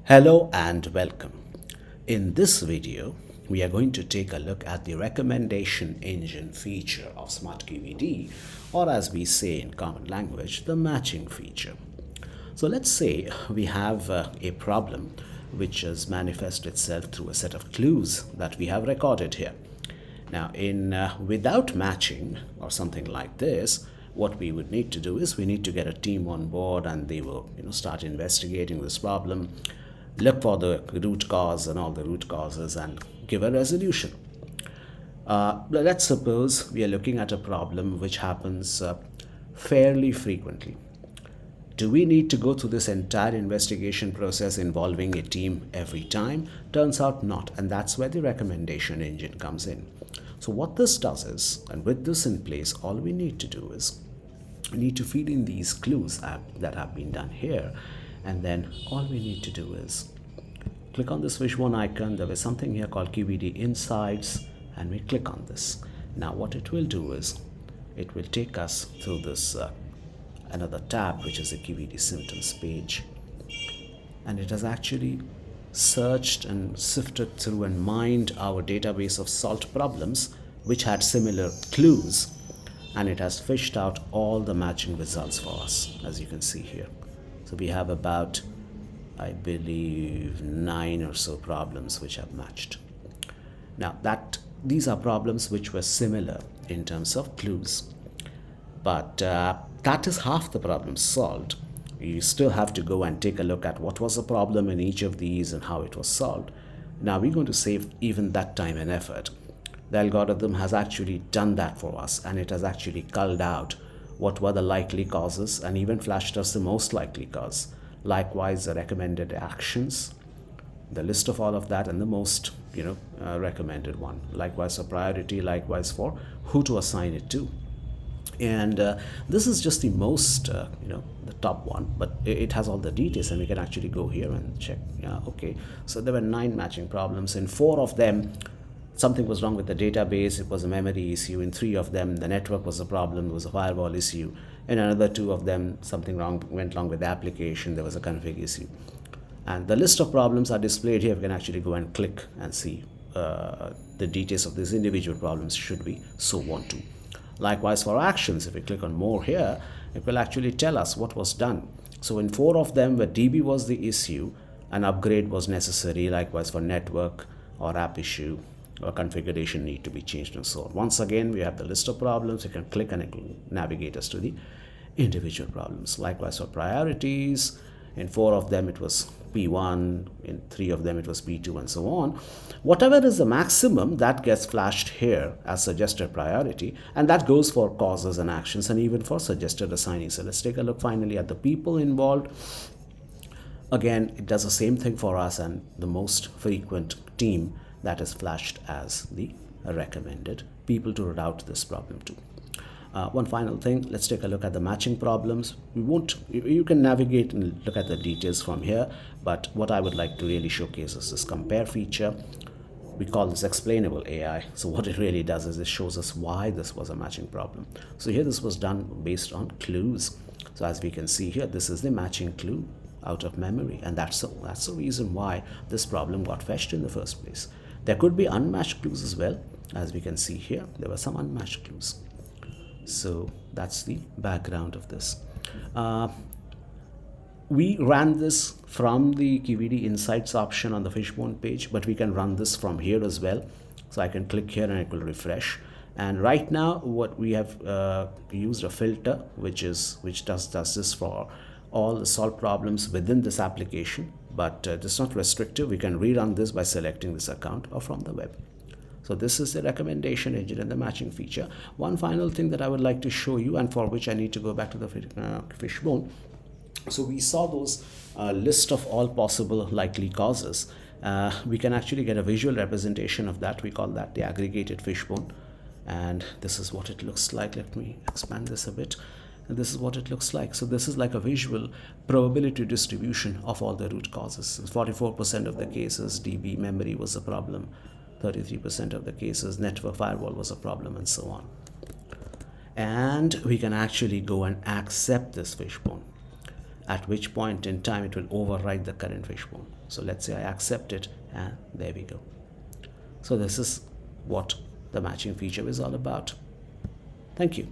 Hello and welcome. In this video, we are going to take a look at the recommendation engine feature of smartQED, or as we say in common language, the matching feature. So let's say we have a problem which has manifested itself through a set of clues that we have recorded here. Now, without matching or something like this, what we would need to do is we need to get a team on board, and they will start investigating this problem, look for the root cause and all the root causes, and give a resolution. Let's suppose we are looking at a problem which happens fairly frequently. Do we need to go through this entire investigation process involving a team every time? Turns out not, and that's where the recommendation engine comes in. So what this does is, and with this in place, all we need to do is we need to feed in these clues that have been done here, and then all we need to do is click on this fishbone icon. There is something here called Qbd Insights, and we click on this. Now what it will do is it will take us through this another tab, which is the QED symptoms page, and it has actually searched and sifted through and mined our database of solved problems which had similar clues, and it has fished out all the matching results for us, as you can see here. So we have about, I believe, 9 or so problems which have matched. Now these are problems which were similar in terms of clues, but that is half the problem solved. You still have to go and take a look at what was the problem in each of these and how it was solved. Now we're going to save even that time and effort. The algorithm has actually done that for us, and it has actually culled out what were the likely causes and even flashed us the most likely cause. Likewise, the recommended actions, the list of all of that, and the most recommended one. Likewise for priority, likewise for who to assign it to. And this is just the most the top one, but it has all the details, and we can actually go here and check. Okay, so there were 9 matching problems. In 4 of them, something was wrong with the database. It was a memory issue. In 3 of them, the network was a problem. There was a firewall issue. In another 2 of them, something went wrong with the application. There was a config issue. And the list of problems are displayed here. We can actually go and click and see the details of these individual problems should we so want to. Likewise for actions, if we click on more here, it will actually tell us what was done. So in 4 of them, where DB was the issue, an upgrade was necessary. Likewise for network or app issue, or configuration need to be changed, and so on. Once again, we have the list of problems. You can click and it will navigate us to the individual problems. Likewise for priorities, in 4 of them it was P1, in 3 of them it was P2, and so on. Whatever is the maximum, that gets flashed here as suggested priority, and that goes for causes and actions, and even for suggested assignees. So let's take a look finally at the people involved. Again, it does the same thing for us, and the most frequent team that is flashed as the recommended people to route this problem to. One final thing, let's take a look at the matching problems. You can navigate and look at the details from here, but what I would like to really showcase is this compare feature. We call this Explainable AI. So what it really does is it shows us why this was a matching problem. So here this was done based on clues. So as we can see here, this is the matching clue out of memory, and that's the reason why this problem got fetched in the first place. There could be unmatched clues as well. As we can see here, there were some unmatched clues. So that's the background of this. We ran this from the Qbd Insights option on the Fishbone page, but we can run this from here as well. So I can click here and it will refresh. And right now, what we have used a filter which does this for all the solved problems within this application, but it's not restrictive. We can rerun this by selecting this account or from the web. So this is the recommendation engine and the matching feature. One final thing that I would like to show you, and for which I need to go back to the fishbone. So we saw those list of all possible likely causes. We can actually get a visual representation of that. We call that the aggregated fishbone, and this is what it looks like. Let me expand this a bit. And this is what it looks like. So this is like a visual probability distribution of all the root causes. 44% of the cases, DB memory was a problem. 33% of the cases, network firewall was a problem, and so on. And we can actually go and accept this fishbone. at which point in time it will override the current fishbone. So let's say I accept it, and there we go. So this is what the matching feature is all about. Thank you.